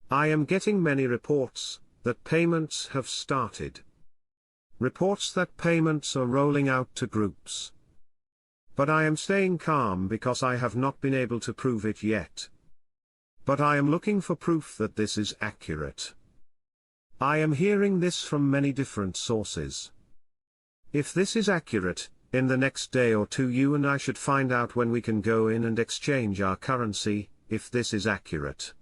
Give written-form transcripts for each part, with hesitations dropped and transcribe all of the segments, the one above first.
I am getting many reports that payments have started. Reports that payments are rolling out to groups. But I am staying calm because I have not been able to prove it yet. But I am looking for proof that this is accurate. I am hearing this from many different sources. If this is accurate, in the next day or two you and I should find out when we can go in and exchange our currency, if this is accurate.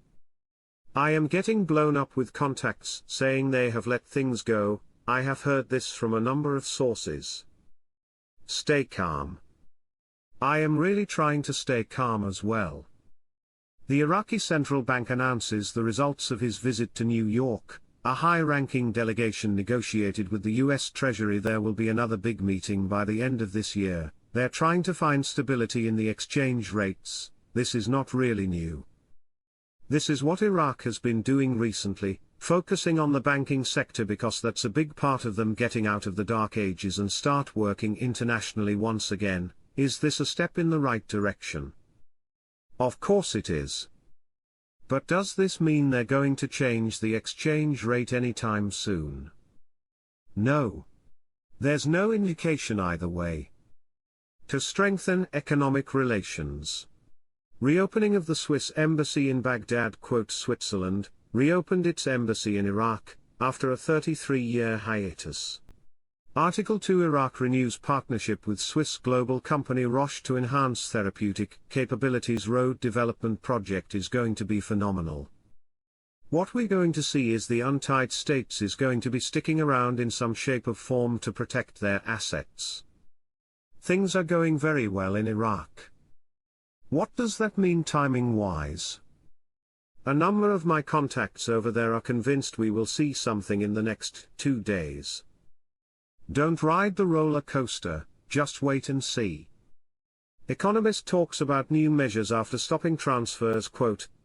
I am getting blown up with contacts saying they have let things go. I have heard this from a number of sources. Stay calm. I am really trying to stay calm as well. The Iraqi Central Bank announces the results of his visit to New York. A high-ranking delegation negotiated with the US Treasury. There will be another big meeting by the end of this year. They're trying to find stability in the exchange rates. This is not really new. This is what Iraq has been doing recently, focusing on the banking sector because that's a big part of them getting out of the dark ages and start working internationally once again. Is this a step in the right direction? Of course it is. But does this mean they're going to change the exchange rate anytime soon? No. There's no indication either way. To strengthen economic relations. Reopening of the Swiss embassy in Baghdad. Switzerland reopened its embassy in Iraq after a 33-year hiatus. Article 2 Iraq renews partnership with Swiss global company Roche to enhance therapeutic capabilities. Road development project is going to be phenomenal. What we're going to see is the untied states is going to be sticking around in some shape or form to protect their assets. Things are going very well in Iraq. What does that mean timing-wise? A number of my contacts over there are convinced we will see something in the next 2 days. Don't ride the roller coaster, just wait and see. Economist talks about new measures after stopping transfers.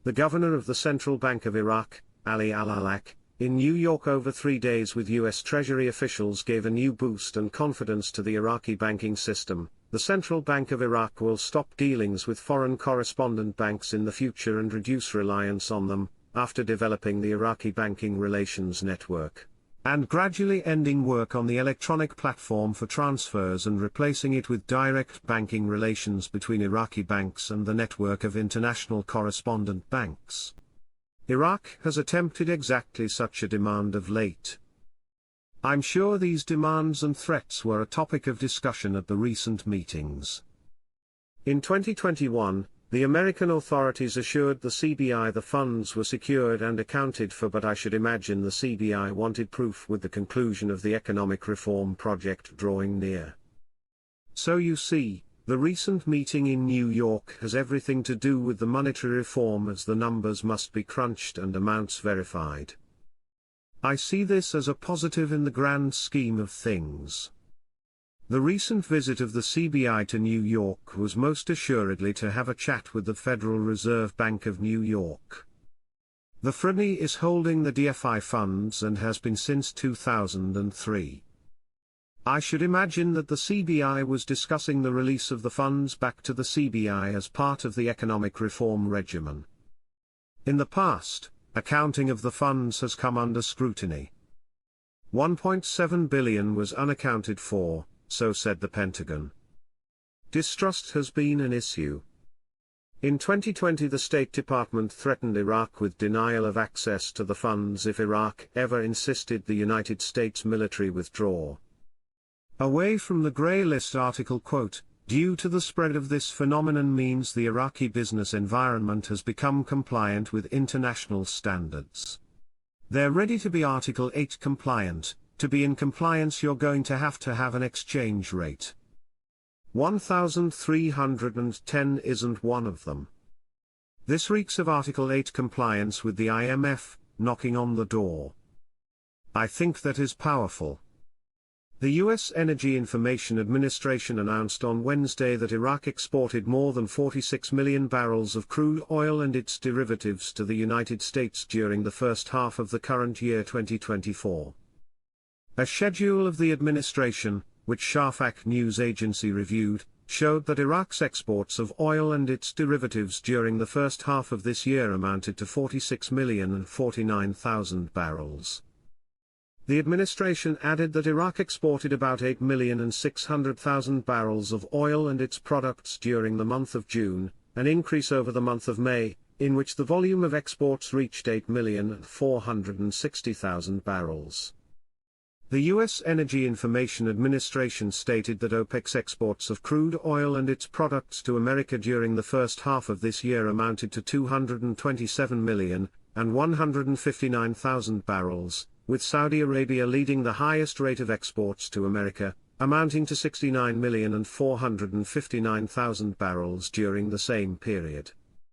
The governor of the Central Bank of Iraq, Ali al-Alak, in New York over 3 days with U.S. Treasury officials gave a new boost and confidence to the Iraqi banking system. The Central Bank of Iraq will stop dealings with foreign correspondent banks in the future and reduce reliance on them, after developing the Iraqi Banking Relations Network, and gradually ending work on the electronic platform for transfers and replacing it with direct banking relations between Iraqi banks and the network of international correspondent banks. Iraq has attempted exactly such a demand of late. I'm sure these demands and threats were a topic of discussion at the recent meetings. In 2021, the American authorities assured the CBI the funds were secured and accounted for, but I should imagine the CBI wanted proof with the conclusion of the economic reform project drawing near. So you see, the recent meeting in New York has everything to do with the monetary reform, as the numbers must be crunched and amounts verified. I see this as a positive in the grand scheme of things. The recent visit of the CBI to New York was most assuredly to have a chat with the Federal Reserve Bank of New York. The FRBNY is holding the DFI funds and has been since 2003. I should imagine that the CBI was discussing the release of the funds back to the CBI as part of the economic reform regimen. In the past, accounting of the funds has come under scrutiny. 1.7 billion was unaccounted for, so said the Pentagon. Distrust has been an issue. In 2020, the State Department threatened Iraq with denial of access to the funds if Iraq ever insisted the United States military withdraw away from the grey list. Article due to the spread of this phenomenon means the Iraqi business environment has become compliant with international standards. They're ready to be Article 8 compliant. To be in compliance, you're going to have an exchange rate. 1,310 isn't one of them. This reeks of Article 8 compliance with the IMF, knocking on the door. I think that is powerful. The U.S. Energy Information Administration announced on Wednesday that Iraq exported more than 46 million barrels of crude oil and its derivatives to the United States during the first half of the current year 2024. A schedule of the administration, which Shafak news agency reviewed, showed that Iraq's exports of oil and its derivatives during the first half of this year amounted to 46,049,000 barrels. The administration added that Iraq exported about 8,600,000 barrels of oil and its products during the month of June, an increase over the month of May, in which the volume of exports reached 8,460,000 barrels. The U.S. Energy Information Administration stated that OPEC's exports of crude oil and its products to America during the first half of this year amounted to 227,159,000 barrels, with Saudi Arabia leading the highest rate of exports to America, amounting to 69,459,000 barrels during the same period.